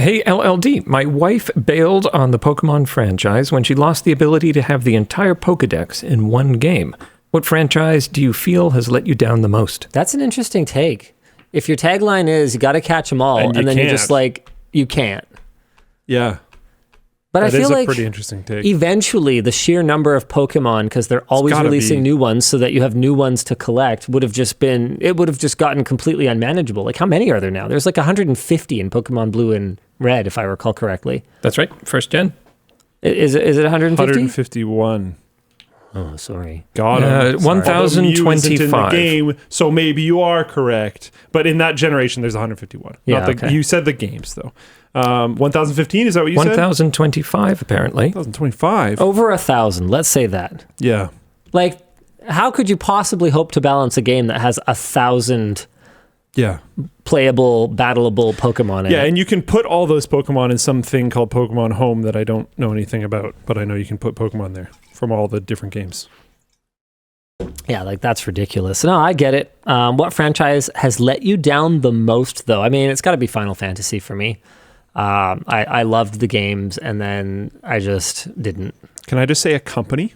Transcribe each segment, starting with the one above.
Hey, LLD, my wife bailed on the Pokemon franchise when she lost the ability to have the entire Pokedex in one game. What franchise do you feel has let you down the most? That's an interesting take. If your tagline is, you got to catch them all, and then you're just like, you can't. Yeah. But that I feel is like a pretty interesting take. Eventually the sheer number of Pokemon, because they're always releasing new ones so that you have new ones to collect, would have just gotten completely unmanageable. Like, how many are there now? There's like 150 in Pokemon Blue and Red, if I recall correctly. That's right. First gen. Is it 150? 151. Oh, sorry. God, 1025 in the game, so maybe you are correct. But in that generation, there's 151. Yeah, You said the games, though. 1015, is that what you said? 1025, apparently. 1025. Over 1,000, let's say that. Yeah. Like, how could you possibly hope to balance a game that has 1,000 playable, battleable Pokemon in it? Yeah, and you can put all those Pokemon in something called Pokemon Home that I don't know anything about, but I know you can put Pokemon there from all the different games. Yeah, like, that's ridiculous. No, I get it. What franchise has let you down the most, though? I mean, it's got to be Final Fantasy for me. I loved the games, and then I just didn't. Can I just say a company?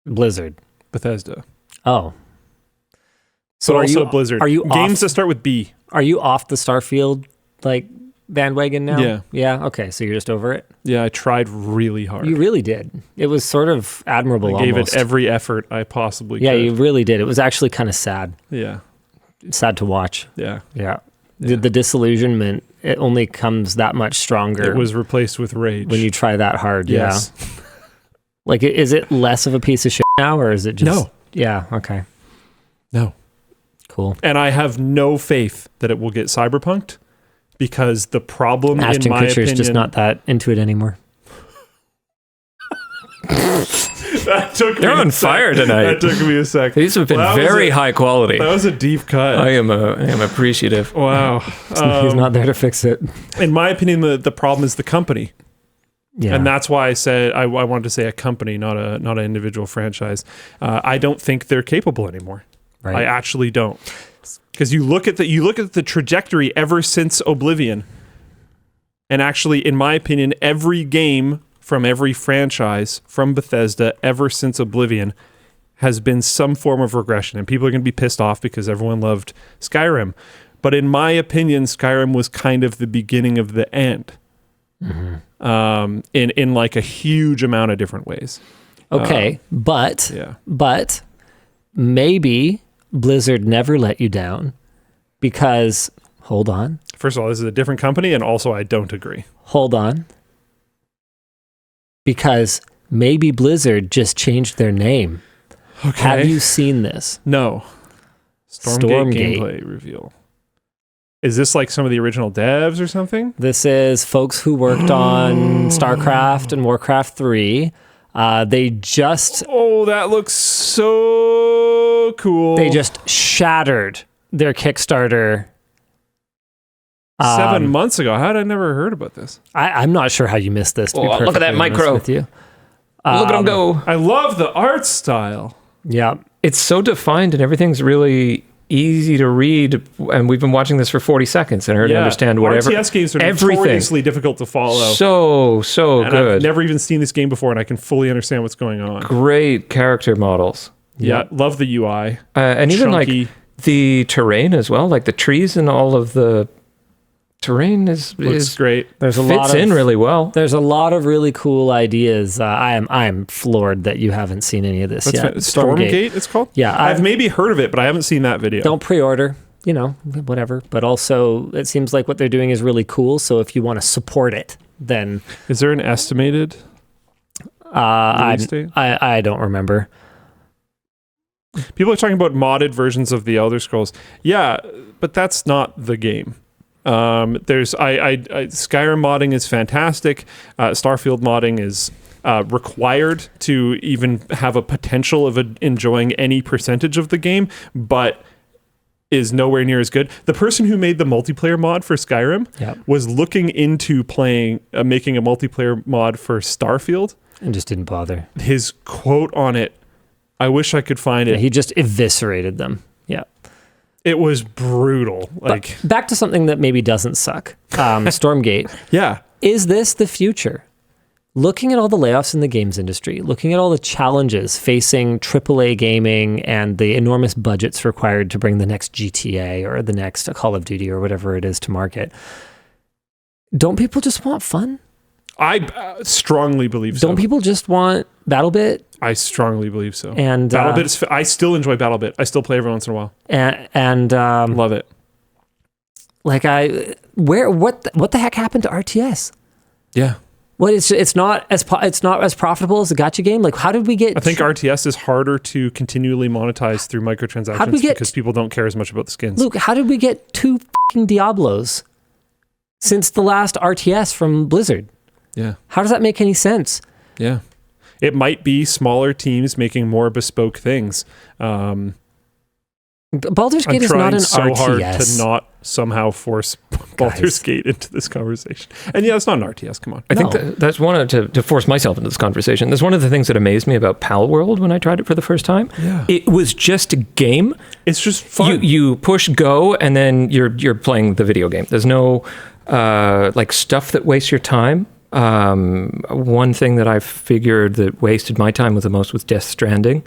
Blizzard. Bethesda. Oh. So also Blizzard. Are you games that start with B? Are you off the Starfield bandwagon now? Yeah. Yeah. Okay. So you're just over it. Yeah, I tried really hard. You really did. It was sort of admirable. I gave almost. it every effort I possibly could. Yeah, you really did. It was actually kind of sad. Yeah. Sad to watch. Yeah. Yeah. The disillusionment, it only comes that much stronger. It was replaced with rage when you try that hard. Yes. Yeah. Like, is it less of a piece of shit now, or is it just? No. Yeah. Okay. No. Cool. And I have no faith that it will get cyberpunked, because the problem, Ashton in my Kutcher opinion, is just not that into it anymore. They're on fire tonight. That took me a sec. These have been very high quality. That was a deep cut. I am appreciative. Wow. He's not there to fix it. In my opinion, the problem is the company. Yeah. And that's why I said I wanted to say a company, not an individual franchise. I don't think they're capable anymore. Right. I actually don't. Because you look at the trajectory ever since Oblivion, and actually, in my opinion, every game from every franchise from Bethesda ever since Oblivion has been some form of regression. And people are going to be pissed off because everyone loved Skyrim. But in my opinion, Skyrim was kind of the beginning of the end. Mm-hmm. In like a huge amount of different ways. Okay, but maybe Blizzard never let you down because, hold on. First of all, this is a different company, and also I don't agree. Hold on. Because maybe Blizzard just changed their name. Okay. Have you seen this? No. Stormgate gameplay reveal. Is this like some of the original devs or something? This is folks who worked on StarCraft and Warcraft 3. They just... Oh, that looks so cool. They just shattered their Kickstarter 7 months ago. How had I never heard about this? I'm not sure how you missed this, to be perfectly look at that honest micro. with you. Look at them go. I love the art style. Yeah. It's so defined and everything's really easy to read. And we've been watching this for 40 seconds and I heard to understand whatever. RTS games are notoriously difficult to follow. So and good. I've never even seen this game before and I can fully understand what's going on. Great character models. Yeah, love the UI. And even Chunky. like the terrain as well, like the trees and all of the terrain is great. There's a fits lot in really well. There's a lot of really cool ideas. I'm floored that you haven't seen any of this yet. Stormgate, it's called? Yeah. I've maybe heard of it, but I haven't seen that video. Don't pre-order, whatever. But also, it seems like what they're doing is really cool. So if you want to support it, then... Is there an estimated release date? I don't remember. People are talking about modded versions of the Elder Scrolls. Yeah, but that's not the game. There's Skyrim modding is fantastic. Starfield modding is required to even have a potential of enjoying any percentage of the game, but is nowhere near as good. The person who made the multiplayer mod for Skyrim was looking into making a multiplayer mod for Starfield and just didn't bother. His quote on it, I wish I could find it. He just eviscerated them. Yeah. It was brutal. Like, but back to something that maybe doesn't suck. Stormgate. yeah. Is this the future? Looking at all the layoffs in the games industry, looking at all the challenges facing AAA gaming and the enormous budgets required to bring the next GTA or the next Call of Duty or whatever it is to market, don't people just want fun? I strongly believe so. Don't people just want BattleBit? I strongly believe so. And BattleBit is. I still enjoy BattleBit. I still play every once in a while. And Love it. Like what the heck happened to RTS? Yeah. What it's not as profitable as a gacha game. Like, how did we get? I think RTS is harder to continually monetize through microtransactions because people don't care as much about the skins. Luke, how did we get 2 fucking Diablos since the last RTS from Blizzard? Yeah. How does that make any sense? Yeah. It might be smaller teams making more bespoke things. Baldur's Gate is not an so RTS. hard to not somehow force Baldur's Gate into this conversation. And yeah, it's not an RTS. Come on. I think that's one to force myself into this conversation. That's one of the things that amazed me about Pal World when I tried it for the first time. Yeah. It was just a game. It's just fun. You push go and then you're playing the video game. There's no like stuff that wastes your time. One thing that I figured that wasted my time with the most was Death Stranding.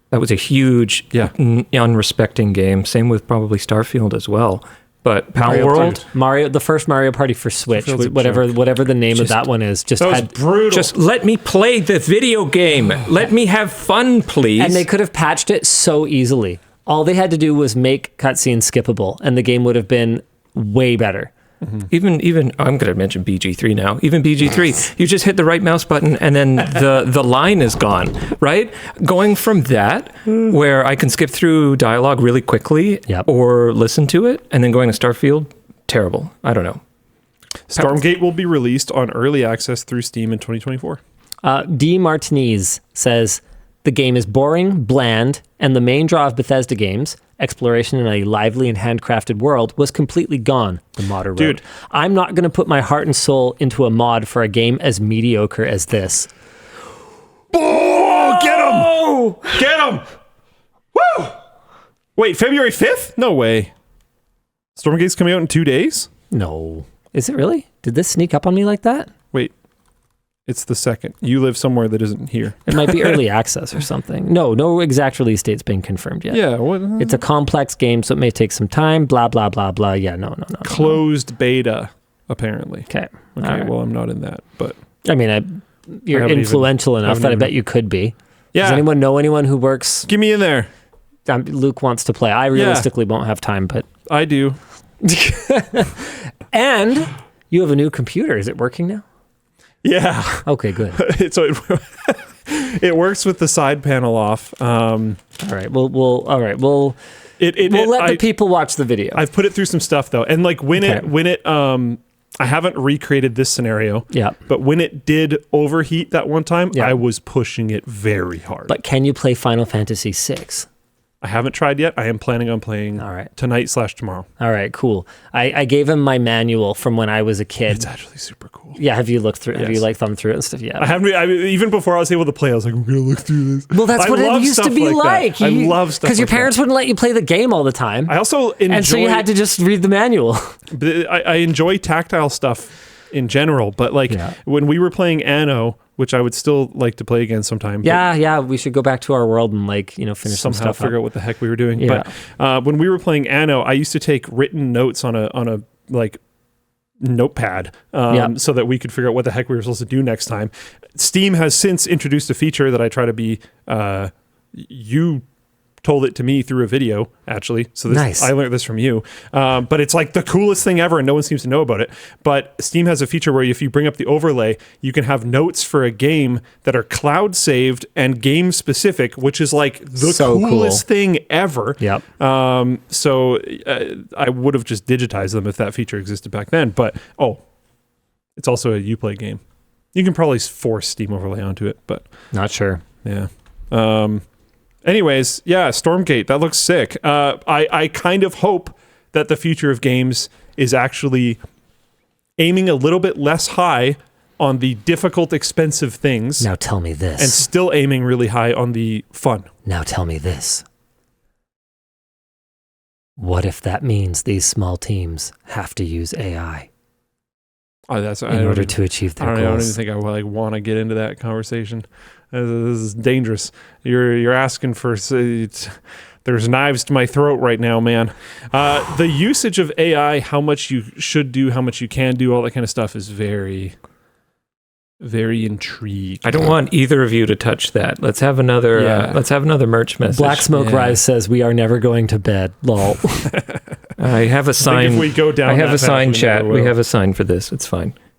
That was a huge, unrespecting game. Same with probably Starfield as well. But Pal World, the first Mario Party for Switch, whatever the name of that one is, just had brutal. Just let me play the video game. Let me have fun, please. And they could have patched it so easily. All they had to do was make cutscenes skippable, and the game would have been way better. Mm-hmm. Even I'm going to mention BG3 now. Even BG3, you just hit the right mouse button and then the line is gone, right? Going from that, where I can skip through dialogue really quickly or listen to it, and then going to Starfield, terrible. I don't know. Stormgate will be released on early access through Steam in 2024. D. Martinez says, the game is boring, bland, and the main draw of Bethesda games, exploration in a lively and handcrafted world, was completely gone, the modder wrote. Dude. I'm not going to put my heart and soul into a mod for a game as mediocre as this. Oh, get him! Get him! Woo! Wait, February 5th? No way. Stormgate's coming out in 2 days? No. Is it really? Did this sneak up on me like that? Wait. It's the 2nd. You live somewhere that isn't here. It might be early access or something. No exact release date's been confirmed yet. Yeah. What? It's a complex game, so it may take some time. Blah, blah, blah, blah. Yeah, no. Closed beta, apparently. Okay. Okay, well, I'm not in that, but... I mean, you're influential enough that I bet you could be. Yeah. Does anyone know anyone who works... Get me in there. Luke wants to play. I realistically won't have time, but... I do. And you have a new computer. Is it working now? Yeah. Okay, good. So it works with the side panel off. All right. We'll let the people watch the video. I've put it through some stuff though, and like when it I haven't recreated this scenario. Yeah. But when it did overheat that one time, yeah. I was pushing it very hard. But can you play Final Fantasy VI? I haven't tried yet. I am planning on playing tonight/tomorrow. All right, cool. I gave him my manual from when I was a kid. It's actually super cool. Yeah, have you looked through it? Yes. Have you like thumbed through it and stuff? Yeah. I haven't. Even before I was able to play, I was like, I'm going to look through this. Well, that's what it used to be like. I love stuff because your parents wouldn't let you play the game all the time. I also enjoy... And so you had to just read the manual. I enjoy tactile stuff in general, but like when we were playing Anno, which I would still like to play again sometime. Yeah, we should go back to our world and finish some stuff figure out what the heck we were doing. Yeah. But when we were playing Anno, I used to take written notes on a like notepad so that we could figure out what the heck we were supposed to do next time. Steam has since introduced a feature that I try to be you told it to me through a video, actually. So nice. I learned this from you. But it's like the coolest thing ever, and no one seems to know about it. But Steam has a feature where if you bring up the overlay, you can have notes for a game that are cloud saved and game specific, which is like the coolest thing ever. Yep. So I would have just digitized them if that feature existed back then. But it's also a Uplay game. You can probably force Steam overlay onto it, but not sure. Yeah. Anyways, yeah, Stormgate, that looks sick. I kind of hope that the future of games is actually aiming a little bit less high on the difficult, expensive things. Now tell me this. And still aiming really high on the fun. Now tell me this. what if that means these small teams have to use AI in order to achieve their goals? I don't even think I want to get into that conversation. This is dangerous. You're asking for. There's knives to my throat right now, man. The usage of AI, how much you should do, how much you can do, all that kind of stuff is very, very intrigued. I don't want either of you to touch that. Let's have another. Let's have another merch message. Black Smoke Rise says we are never going to bed. Lol. I have a sign. If we go down, I have a sign, we chat. never We will. have a sign for this. It's fine.